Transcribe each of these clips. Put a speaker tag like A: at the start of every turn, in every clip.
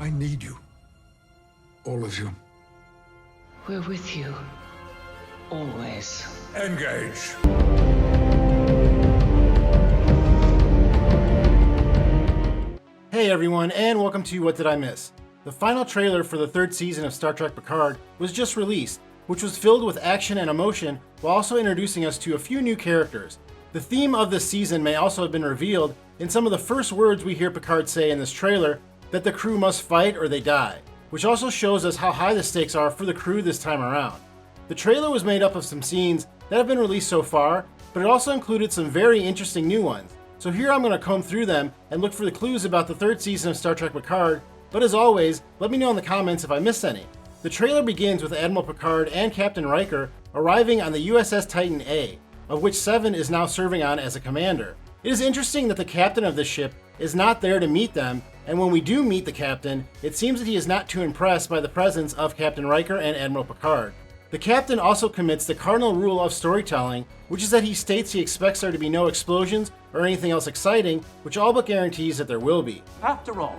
A: I need you. All of you.
B: We're with you. Always.
A: Engage!
C: Hey everyone, and welcome to What Did I Miss? The final trailer for the third season of Star Trek Picard was just released, which was filled with action and emotion while also introducing us to a few new characters. The theme of this season may also have been revealed in some of the first words we hear Picard say in this trailer, that the crew must fight or they die, which also shows us how high the stakes are for the crew this time around. The trailer was made up of some scenes that have been released so far, but it also included some very interesting new ones. So here I'm going to comb through them and look for the clues about the third season of Star Trek Picard, but as always, let me know in the comments if I missed any. The trailer begins with Admiral Picard and Captain Riker arriving on the USS Titan A, of which Seven is now serving on as a commander. It is interesting that the captain of this ship is not there to meet them, and when we do meet the captain, it seems that he is not too impressed by the presence of Captain Riker and Admiral Picard. The captain also commits the cardinal rule of storytelling, which is that he states he expects there to be no explosions or anything else exciting, which all but guarantees that there will be.
D: After all,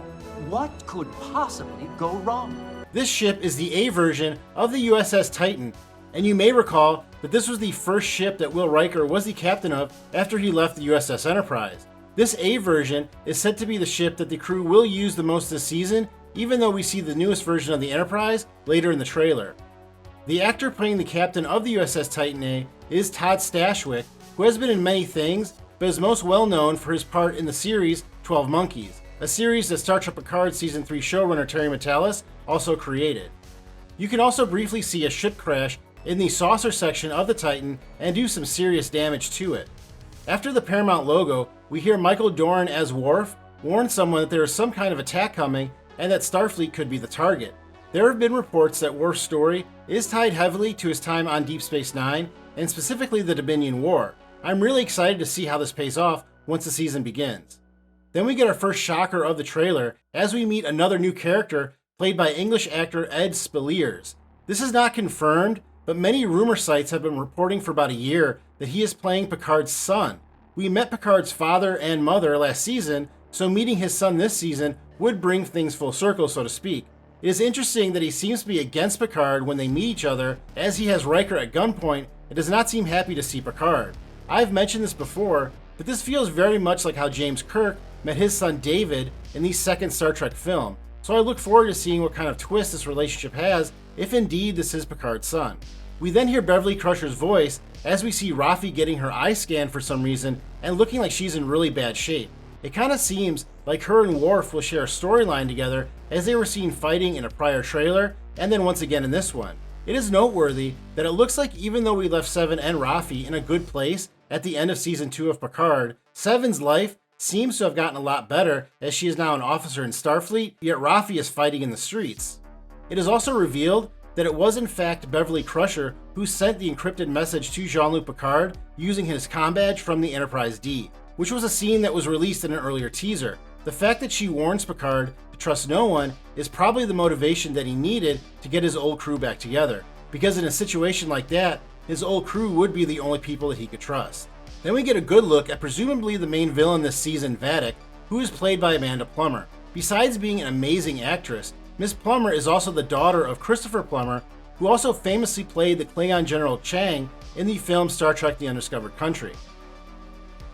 D: what could possibly go wrong?
C: This ship is the A version of the USS Titan, and you may recall that this was the first ship that Will Riker was the captain of after he left the USS Enterprise. This A version is said to be the ship that the crew will use the most this season, even though we see the newest version of the Enterprise later in the trailer. The actor playing the captain of the USS Titan A is Todd Stashwick, who has been in many things, but is most well known for his part in the series 12 Monkeys, a series that Star Trek Picard Season 3 showrunner Terry Matalas also created. You can also briefly see a ship crash in the saucer section of the Titan and do some serious damage to it. After the Paramount logo, we hear Michael Dorn as Worf warn someone that there is some kind of attack coming and that Starfleet could be the target. There have been reports that Worf's story is tied heavily to his time on Deep Space Nine, and specifically the Dominion War. I'm really excited to see how this pays off once the season begins. Then we get our first shocker of the trailer as we meet another new character played by English actor Ed Speleers. This is not confirmed, but many rumor sites have been reporting for about a year that he is playing Picard's son. We met Picard's father and mother last season, so meeting his son this season would bring things full circle, so to speak. It is interesting that he seems to be against Picard when they meet each other, as he has Riker at gunpoint and does not seem happy to see Picard. I've mentioned this before, but this feels very much like how James Kirk met his son David in the second Star Trek film, so I look forward to seeing what kind of twist this relationship has, if indeed this is Picard's son. We then hear Beverly Crusher's voice as we see Raffi getting her eye scanned for some reason and looking like she's in really bad shape. It kind of seems like her and Worf will share a storyline together, as they were seen fighting in a prior trailer and then once again in this one. It is noteworthy that it looks like even though we left Seven and Raffi in a good place at the end of Season 2 of Picard, Seven's life seems to have gotten a lot better as she is now an officer in Starfleet, yet Raffi is fighting in the streets. It is also revealed that it was in fact Beverly Crusher who sent the encrypted message to Jean-Luc Picard using his comm badge from the Enterprise D, which was a scene that was released in an earlier teaser. The fact that she warns Picard to trust no one is probably the motivation that he needed to get his old crew back together, because in a situation like that, his old crew would be the only people that he could trust. Then we get a good look at presumably the main villain this season, Vadic, who is played by Amanda Plummer. Besides being an amazing actress, Miss Plummer is also the daughter of Christopher Plummer, who also famously played the Klingon General Chang in the film Star Trek: The Undiscovered Country.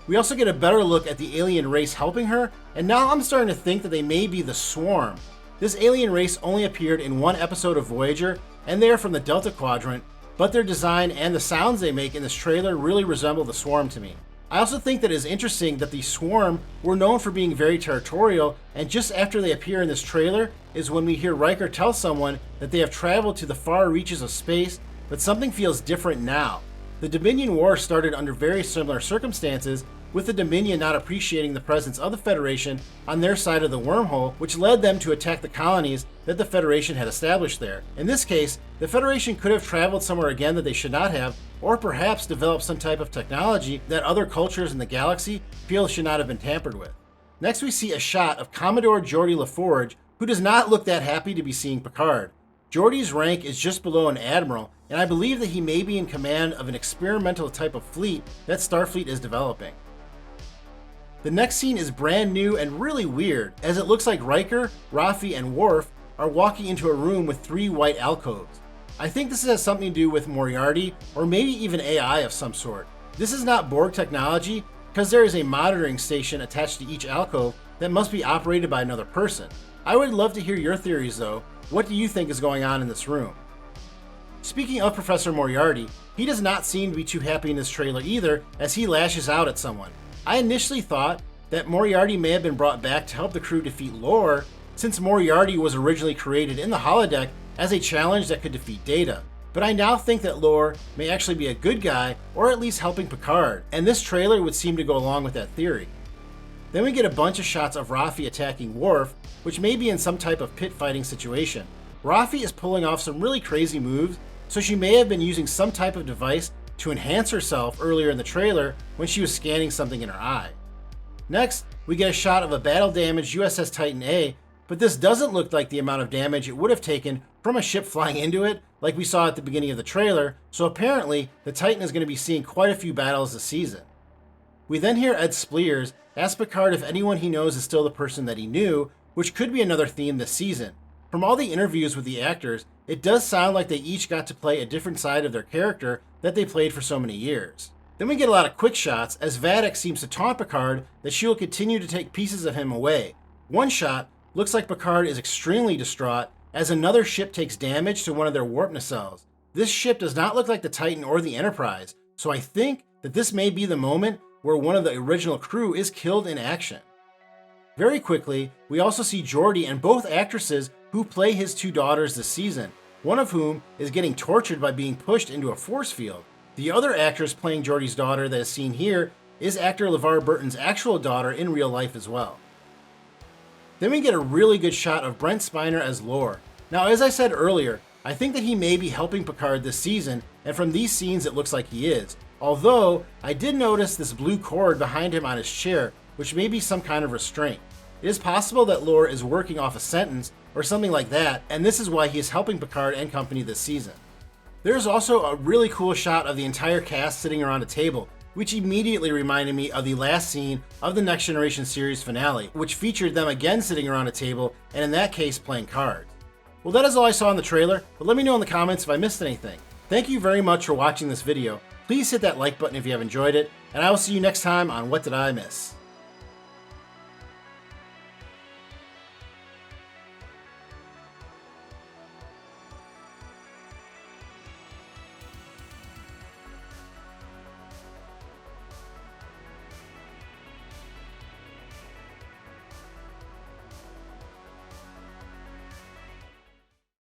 C: We also get a better look at the alien race helping her, and now I'm starting to think that they may be the Swarm. This alien race only appeared in one episode of Voyager, and they are from the Delta Quadrant, but their design and the sounds they make in this trailer really resemble the Swarm to me. I also think that it is interesting that the Swarm were known for being very territorial, and just after they appear in this trailer is when we hear Riker tell someone that they have traveled to the far reaches of space, but something feels different now. The Dominion War started under very similar circumstances, with the Dominion not appreciating the presence of the Federation on their side of the wormhole, which led them to attack the colonies that the Federation had established there. In this case, the Federation could have traveled somewhere again that they should not have, or perhaps developed some type of technology that other cultures in the galaxy feel should not have been tampered with. Next we see a shot of Commodore Geordi LaForge, who does not look that happy to be seeing Picard. Geordi's rank is just below an admiral, and I believe that he may be in command of an experimental type of fleet that Starfleet is developing. The next scene is brand new and really weird, as it looks like Riker, Raffi, and Worf are walking into a room with 3 white alcoves. I think this has something to do with Moriarty, or maybe even AI of some sort. This is not Borg technology, because there is a monitoring station attached to each alcove that must be operated by another person. I would love to hear your theories though. What do you think is going on in this room? Speaking of Professor Moriarty, he does not seem to be too happy in this trailer either, as he lashes out at someone. I initially thought that Moriarty may have been brought back to help the crew defeat Lore, since Moriarty was originally created in the holodeck as a challenge that could defeat Data. But I now think that Lore may actually be a good guy, or at least helping Picard, and this trailer would seem to go along with that theory. Then we get a bunch of shots of Raffi attacking Worf, which may be in some type of pit fighting situation. Raffi is pulling off some really crazy moves, so she may have been using some type of device to enhance herself earlier in the trailer when she was scanning something in her eye. Next, we get a shot of a battle-damaged USS Titan A, but this doesn't look like the amount of damage it would have taken from a ship flying into it, like we saw at the beginning of the trailer, so apparently the Titan is going to be seeing quite a few battles this season. We then hear Ed Spleers ask Picard if anyone he knows is still the person that he knew, which could be another theme this season. From all the interviews with the actors, it does sound like they each got to play a different side of their character that they played for so many years. Then we get a lot of quick shots as Vadic seems to taunt Picard that she will continue to take pieces of him away. One shot looks like Picard is extremely distraught as another ship takes damage to one of their warp nacelles. This ship does not look like the Titan or the Enterprise, so I think that this may be the moment where one of the original crew is killed in action. Very quickly, we also see Geordi and both actresses who play his 2 daughters this season, one of whom is getting tortured by being pushed into a force field. The other actress playing Geordi's daughter that is seen here is actor LeVar Burton's actual daughter in real life as well. Then we get a really good shot of Brent Spiner as Lore. Now, as I said earlier, I think that he may be helping Picard this season, and from these scenes it looks like he is. Although, I did notice this blue cord behind him on his chair, which may be some kind of restraint. It is possible that Lore is working off a sentence or something like that, and this is why he is helping Picard and company this season. There's also a really cool shot of the entire cast sitting around a table, which immediately reminded me of the last scene of the Next Generation series finale, which featured them again sitting around a table, and in that case playing cards. Well, that is all I saw in the trailer, but let me know in the comments if I missed anything. Thank you very much for watching this video. Please hit that like button if you have enjoyed it, and I will see you next time on What Did I Miss?